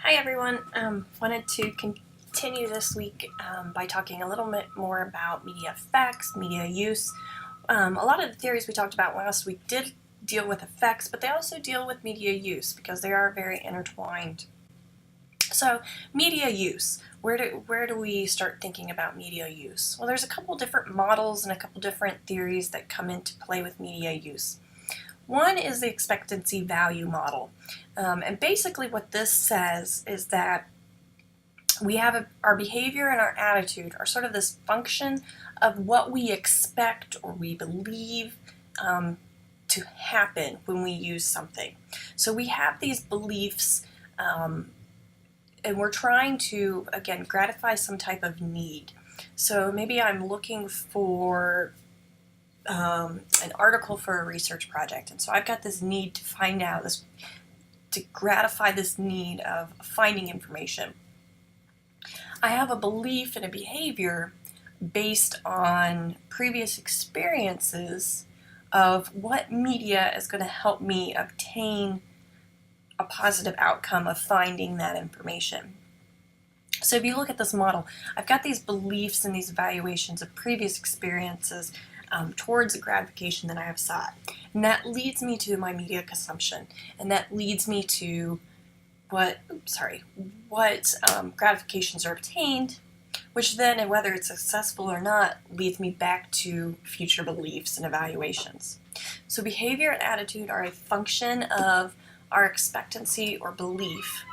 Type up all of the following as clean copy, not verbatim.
Hi everyone. Wanted to continue this week by talking a little bit more about media effects, media use. A lot of the theories we talked about last week did deal with effects, but they also deal with media use because they are very intertwined. So, media use. Where do we start thinking about media use? Well, there's a couple different models and a couple different theories that come into play with media use. One is the expectancy value model. And basically what this says is that we have our behavior and our attitude are sort of this function of what we expect or we believe to happen when we use something. So we have these beliefs and we're trying to, again, gratify some type of need. So maybe I'm looking for an article for a research project, and so I've got this need to find out this, to gratify this need of finding information. I have a belief and a behavior based on previous experiences of what media is going to help me obtain a positive outcome of finding that information. So if you look at this model, I've got these beliefs and these evaluations of previous experiences towards the gratification that I have sought. And that leads me to my media consumption. And that leads me to what gratifications are obtained, which then, and whether it's successful or not, leads me back to future beliefs and evaluations. So behavior and attitude are a function of our expectancy or belief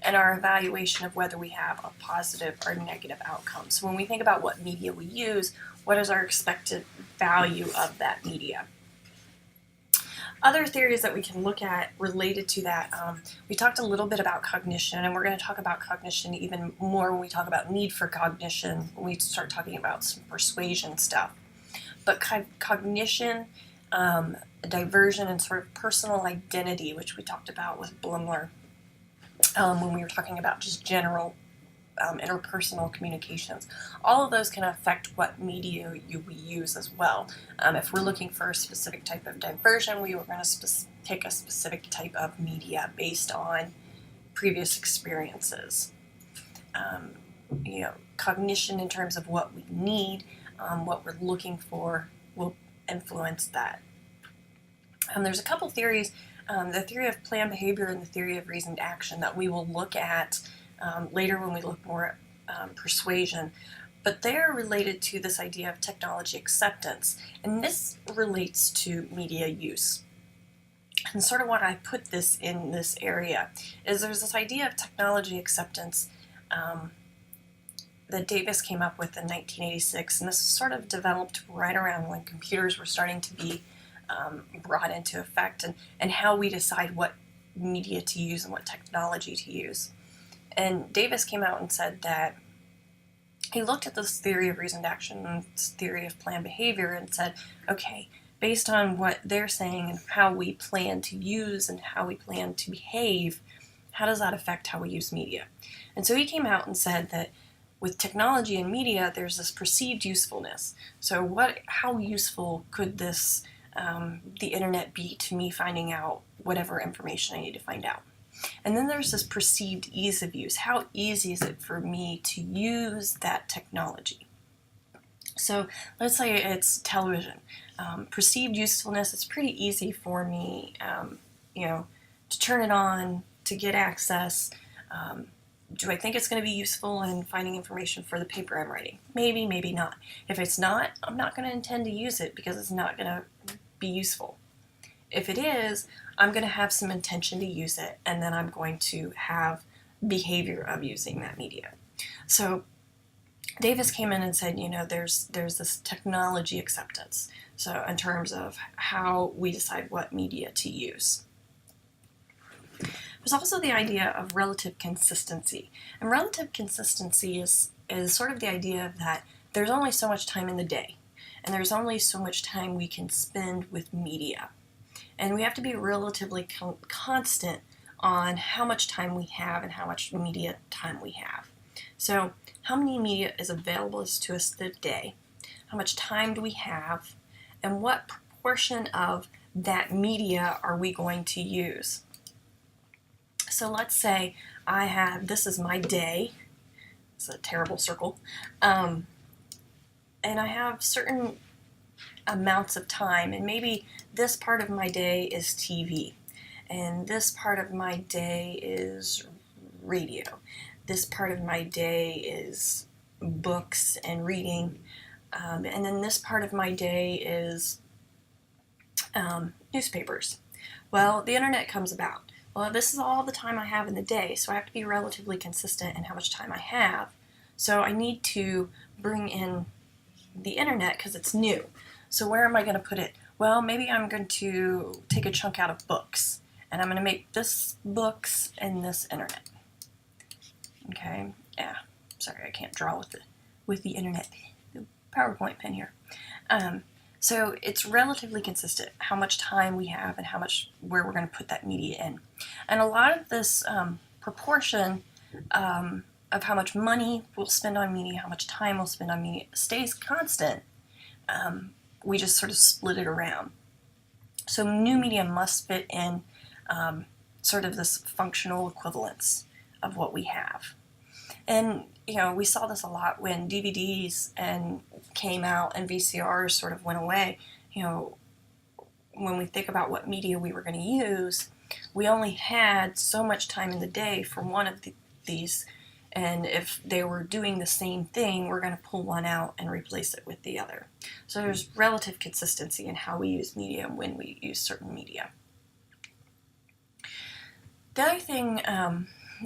and our evaluation of whether we have a positive or negative outcome. So when we think about what media we use, what is our expected value of that media? Other theories that we can look at related to that, we talked a little bit about cognition, and we're going to talk about cognition even more when we talk about need for cognition, when we start talking about some persuasion stuff. But cognition, diversion, and sort of personal identity, which we talked about with Blumler when we were talking about just general interpersonal communications. All of those can affect what media we use as well. If we're looking for a specific type of diversion, we were going to take a specific type of media based on previous experiences. Cognition in terms of what we need, what we're looking for, will influence that. There's a couple theories, the theory of planned behavior and the theory of reasoned action, that we will look at later when we look more at persuasion. But they're related to this idea of technology acceptance, and this relates to media use. And sort of why I put this in this area is there's this idea of technology acceptance that Davis came up with in 1986, and this was sort of developed right around when computers were starting to be brought into effect, and how we decide what media to use and what technology to use. And Davis came out and said that he looked at this theory of reasoned action and this theory of planned behavior and said, okay, based on what they're saying and how we plan to use and how we plan to behave, how does that affect how we use media? And so he came out and said that with technology and media, there's this perceived usefulness. So how useful could this the internet be to me finding out whatever information I need to find out? And then there's this perceived ease of use. How easy is it for me to use that technology? So let's say it's television. Perceived usefulness, it's pretty easy for me to turn it on, to get access. Do I think it's going to be useful in finding information for the paper I'm writing? Maybe, maybe not. If it's not, I'm not going to intend to use it because it's not going to be useful. If it is, I'm going to have some intention to use it, and then I'm going to have behavior of using that media. So Davis came in and said, there's this technology acceptance. So in terms of how we decide what media to use. There's also the idea of relative consistency. And relative consistency is sort of the idea that there's only so much time in the day, and there's only so much time we can spend with media. And we have to be relatively constant on how much time we have and how much media time we have. So how many media is available to us today? How much time do we have? And what proportion of that media are we going to use? So let's say this is my day. It's a terrible circle. And I have certain amounts of time, and maybe this part of my day is TV, and this part of my day is radio, this part of my day is books and reading, and then this part of my day is newspapers. Well, the internet comes about. Well, this is all the time I have in the day, so I have to be relatively consistent in how much time I have. So I need to bring in the internet because it's new. So where am I going to put it? Well, maybe I'm going to take a chunk out of books, and I'm going to make this books and this internet. Okay, yeah, sorry, I can't draw with the internet, the PowerPoint pen here. So it's relatively consistent how much time we have and where we're going to put that media in. And a lot of this proportion of how much money we'll spend on media, how much time we'll spend on media stays constant. We just sort of split it around. So new media must fit in sort of this functional equivalence of what we have. And, we saw this a lot when DVDs came out and VCRs sort of went away. When we think about what media we were going to use, we only had so much time in the day for one of these. And if they were doing the same thing, we're going to pull one out and replace it with the other. So there's relative consistency in how we use media and when we use certain media. The other thing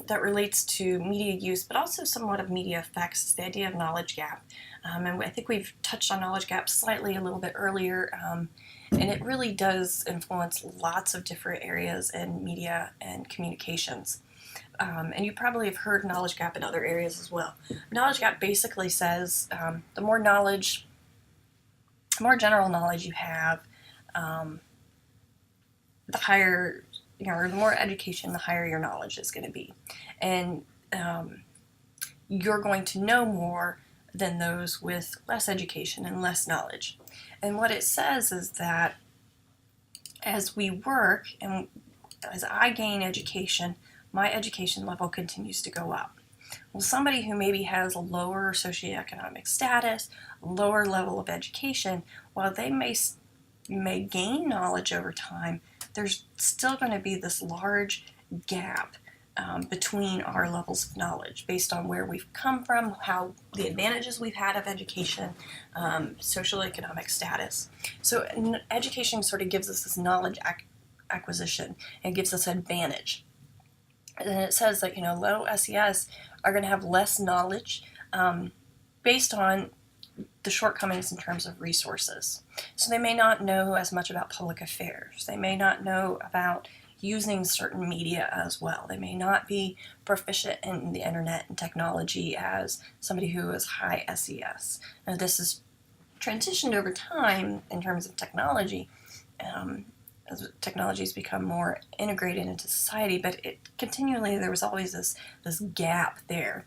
that relates to media use, but also somewhat of media effects, is the idea of knowledge gap. And I think we've touched on knowledge gap slightly a little bit earlier, and it really does influence lots of different areas in media and communications. And you probably have heard knowledge gap in other areas as well. Knowledge gap basically says the more general knowledge you have, the higher, or the more education, the higher your knowledge is going to be. And you're going to know more than those with less education and less knowledge. And what it says is that as we work and as I gain education, my education level continues to go up. Well, somebody who maybe has a lower socioeconomic status, lower level of education, while they may gain knowledge over time, there's still going to be this large gap between our levels of knowledge based on where we've come from, how the advantages we've had of education, social economic status. So education sort of gives us this knowledge acquisition and gives us advantage. And it says that low SES are going to have less knowledge based on the shortcomings in terms of resources. So they may not know as much about public affairs. They may not know about using certain media as well. They may not be proficient in the internet and technology as somebody who is high SES. Now, this has transitioned over time in terms of technology. As technologies become more integrated into society, but there was always this gap there.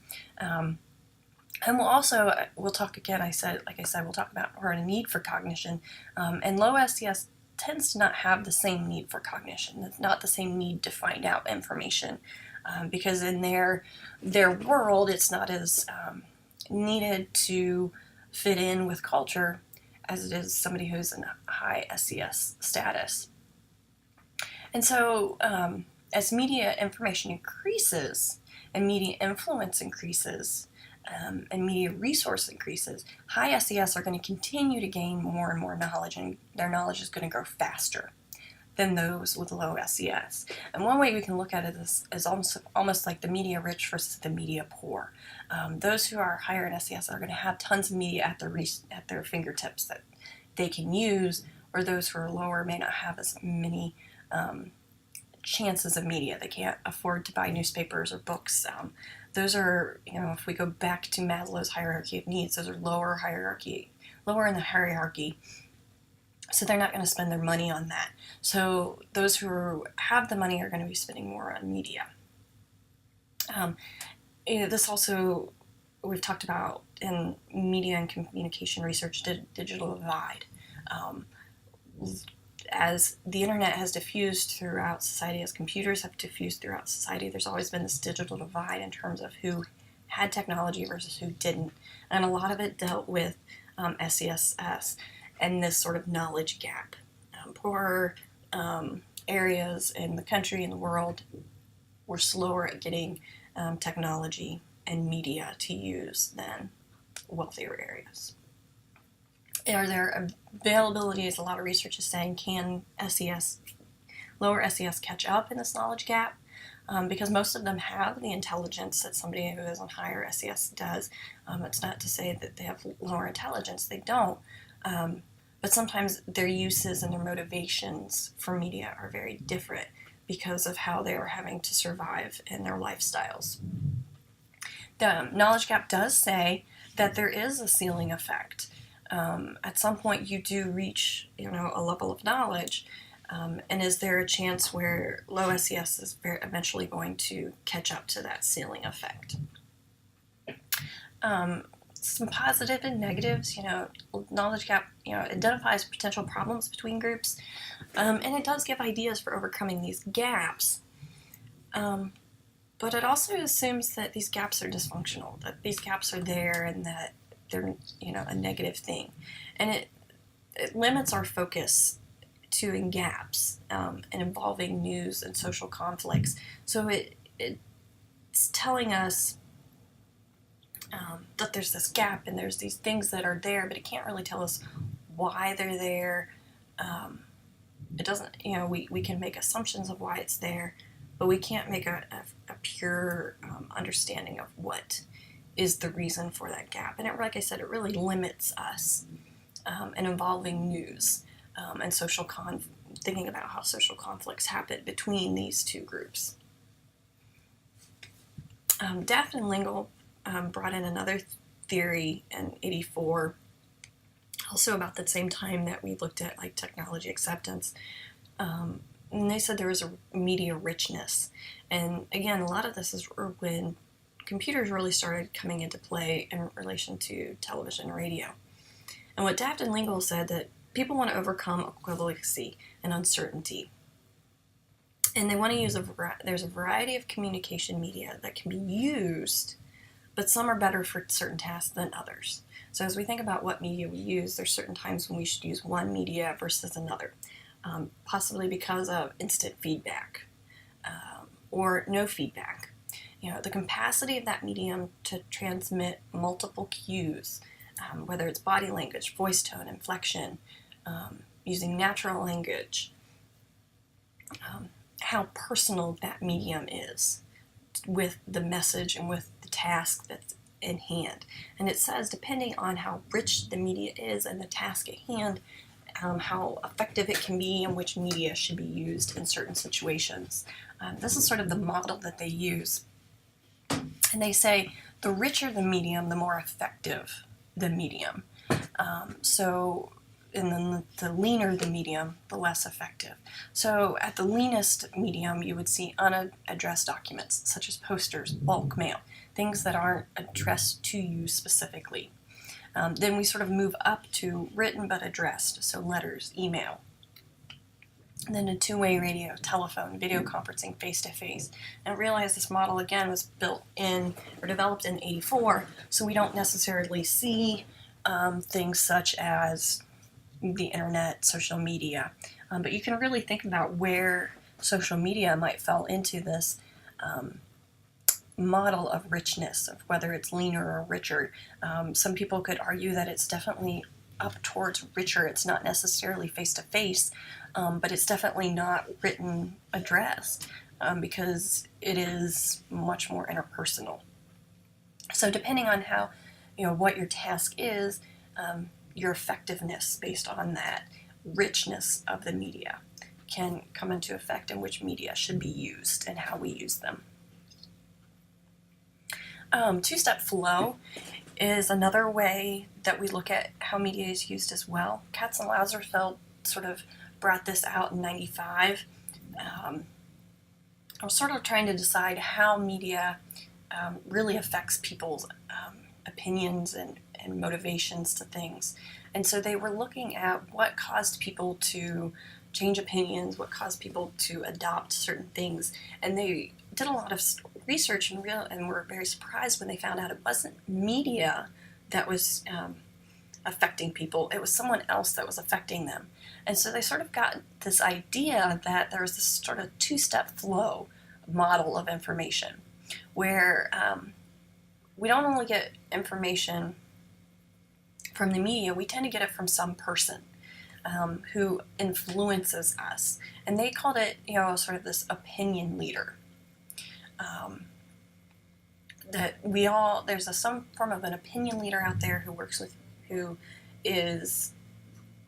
And we'll talk again, we'll talk about a need for cognition. And low SES tends to not have the same need for cognition. It's not the same need to find out information because in their world, it's not as needed to fit in with culture as it is somebody who's in a high SES status. And so as media information increases and media influence increases and media resource increases, high SES are going to continue to gain more and more knowledge, and their knowledge is going to grow faster than those with low SES. And one way we can look at it is almost like the media rich versus the media poor. Those who are higher in SES are going to have tons of media at their fingertips that they can use, or those who are lower may not have as many chances of media. They can't afford to buy newspapers or books. Those are, if we go back to Maslow's hierarchy of needs, those are lower in the hierarchy. So they're not going to spend their money on that. So those who have the money are going to be spending more on media. This also, we've talked about in media and communication research, digital divide. as the internet has diffused throughout society, as computers have diffused throughout society, there's always been this digital divide in terms of who had technology versus who didn't. And a lot of it dealt with SESS and this sort of knowledge gap. Poorer areas in the country and the world were slower at getting technology and media to use than wealthier areas. Are there availabilities? A lot of research is saying, can lower SES catch up in this knowledge gap? Because most of them have the intelligence that somebody who is on higher SES does. It's not to say that they have lower intelligence, they don't. But sometimes their uses and their motivations for media are very different because of how they are having to survive in their lifestyles. The knowledge gap does say that there is a ceiling effect. At some point you do reach, a level of knowledge, and is there a chance where low SES is eventually going to catch up to that ceiling effect? Some positive and negatives, knowledge gap, identifies potential problems between groups, and it does give ideas for overcoming these gaps. But it also assumes that these gaps are dysfunctional, that these gaps are there and that they're, a negative thing. And it limits our focus to in gaps and involving news and social conflicts. So it's telling us that there's this gap and there's these things that are there, but it can't really tell us why they're there. It doesn't, we can make assumptions of why it's there, but we can't make a pure understanding of what is the reason for that gap. And like I said, it really limits us in involving news and thinking about how social conflicts happen between these two groups. Daft and Lingle brought in another theory in '84, also about the same time that we looked at technology acceptance. And they said there was a media richness. And again, a lot of this is when computers really started coming into play in relation to television and radio. And what Daft and Lingle said, that people want to overcome equivalency and uncertainty. And they want to use there's a variety of communication media that can be used, but some are better for certain tasks than others. So as we think about what media we use, there's certain times when we should use one media versus another, possibly because of instant feedback or no feedback. The capacity of that medium to transmit multiple cues, whether it's body language, voice tone, inflection, using natural language, how personal that medium is with the message and with the task that's in hand. And it says, depending on how rich the media is and the task at hand, how effective it can be and which media should be used in certain situations. This is sort of the model that they use. And they say the richer the medium, the more effective the medium. And then the leaner the medium, the less effective. So at the leanest medium, you would see unaddressed documents, such as posters, bulk mail, things that aren't addressed to you specifically. Then we sort of move up to written but addressed, so letters, email. And then a two-way radio, telephone, video conferencing, face-to-face. And realize this model, again, was developed in '84, so we don't necessarily see things such as the internet, social media. But you can really think about where social media might fall into this model of richness, of whether it's leaner or richer. Some people could argue that it's definitely up towards richer. It's not necessarily face-to-face, but it's definitely not written addressed because it is much more interpersonal. So depending on how, what your task is, your effectiveness based on that richness of the media can come into effect in which media should be used and how we use them. Two-step flow is another way that we look at how media is used as well. Katz and Lazarsfeld sort of brought this out in '95. I was sort of trying to decide how media really affects people's opinions and motivations to things. And so they were looking at what caused people to change opinions, what caused people to adopt certain things. And they did a lot of research and were very surprised when they found out it wasn't media that was affecting people. It was someone else that was affecting them. And so they sort of got this idea that there was this sort of two-step flow model of information where we don't only get information from the media, we tend to get it from some person who influences us. And they called it, sort of this opinion leader. That there's some form of an opinion leader out there who is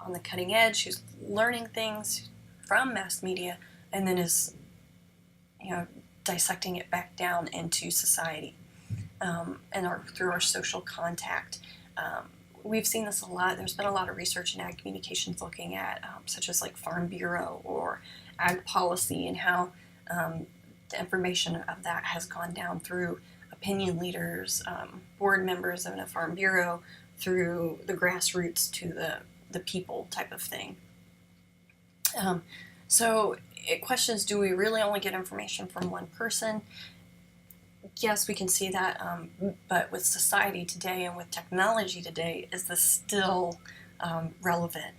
on the cutting edge, who's learning things from mass media, and then is, dissecting it back down into society, through our social contact. We've seen this a lot. There's been a lot of research in ag communications looking at, such as like Farm Bureau or ag policy, and how the information of that has gone down through opinion leaders, board members of a Farm Bureau, through the grassroots to the people type of thing. So it questions, do we really only get information from one person? Yes, we can see that, but with society today and with technology today, is this still relevant?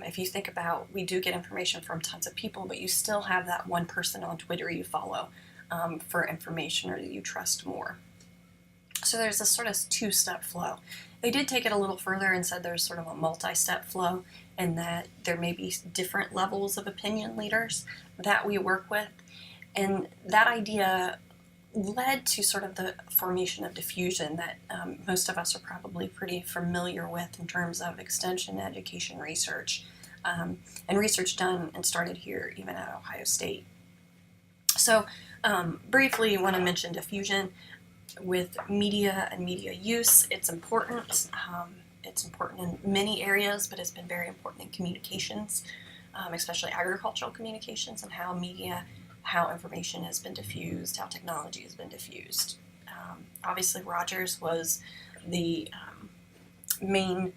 If you think about, we do get information from tons of people, but you still have that one person on Twitter you follow for information or that you trust more. So there's this sort of two-step flow. They did take it a little further and said there's sort of a multi-step flow, and that there may be different levels of opinion leaders that we work with. And that idea led to sort of the formation of diffusion that most of us are probably pretty familiar with in terms of extension education research, and research done and started here even at Ohio State. So briefly, I want to mention diffusion. With media and media use, it's important. It's important in many areas, but it's been very important in communications, especially agricultural communications, and how information has been diffused, how technology has been diffused. Obviously, Rogers was the main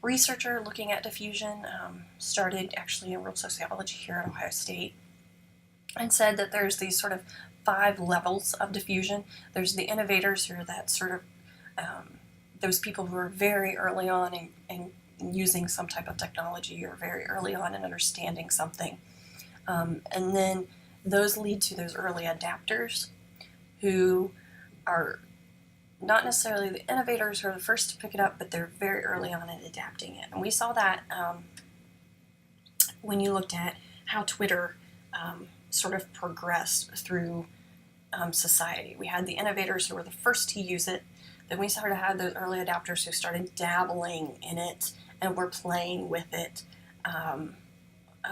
researcher looking at diffusion, started actually in real sociology here at Ohio State, and said that there's these sort of 5 levels of diffusion. There's the innovators, who are that sort of those people who are very early on in using some type of technology, or very early on in understanding something. And then those lead to those early adapters, who are not necessarily the innovators who are the first to pick it up, but they're very early on in adapting it. And we saw that when you looked at how Twitter sort of progressed through society. We had the innovators who were the first to use it. Then we started to have those early adapters who started dabbling in it and were playing with it. I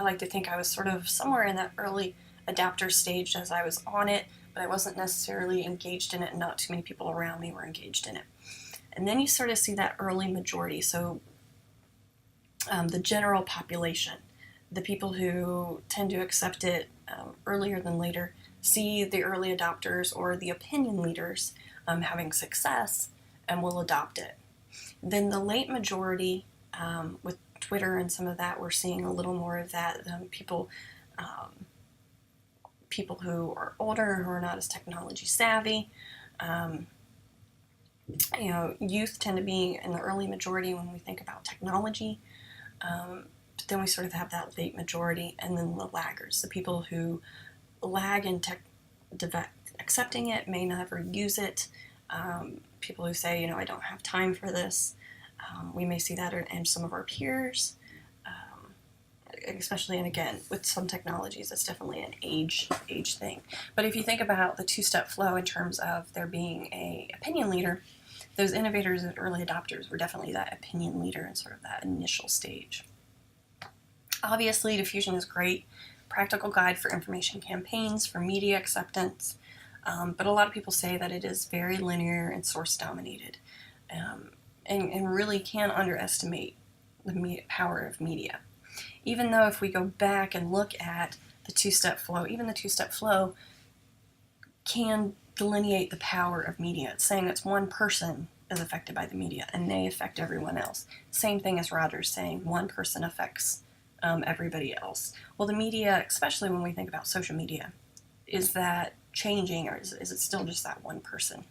like to think I was sort of somewhere in that early adapter stage as I was on it, but I wasn't necessarily engaged in it, and not too many people around me were engaged in it. And then you sort of see that early majority, so the general population, the people who tend to accept it earlier than later, see the early adopters or the opinion leaders having success and will adopt it. Then the late majority, with Twitter and some of that, we're seeing a little more of that. People who are older, who are not as technology savvy. Youth tend to be in the early majority when we think about technology. But then we sort of have that late majority, and then the laggers, the people who lag in accepting it, may never use it. People who say, I don't have time for this. We may see that in some of our peers, especially, and again, with some technologies, it's definitely an age thing. But if you think about the two-step flow in terms of there being a opinion leader, those innovators and early adopters were definitely that opinion leader in sort of that initial stage. Obviously, diffusion is great. Practical guide for information campaigns, for media acceptance, but a lot of people say that it is very linear and source dominated, and really can underestimate the power of media. Even though if we go back and look at the two-step flow, even the two-step flow can delineate the power of media. It's saying that one person is affected by the media and they affect everyone else. Same thing as Rogers saying one person affects everybody else. Well, the media, especially when we think about social media, is that changing, or is it still just that one person?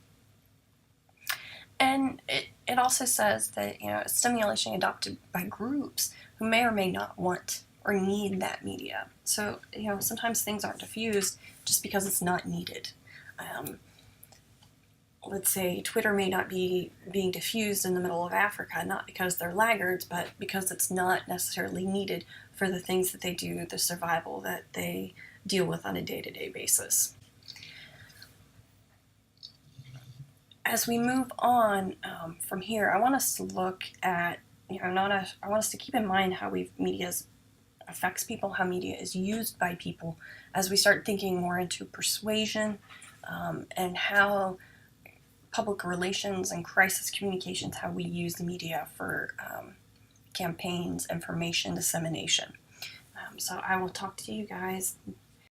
And it also says that, stimulation adopted by groups who may or may not want or need that media. So, sometimes things aren't diffused just because it's not needed. Let's say Twitter may not be being diffused in the middle of Africa, not because they're laggards, but because it's not necessarily needed for the things that they do, the survival that they deal with on a day-to-day basis. As we move on from here, I want us to look at, I want us to keep in mind how media affects people, how media is used by people, as we start thinking more into persuasion and how public relations and crisis communications, how we use the media for campaigns, information dissemination. So I will talk to you guys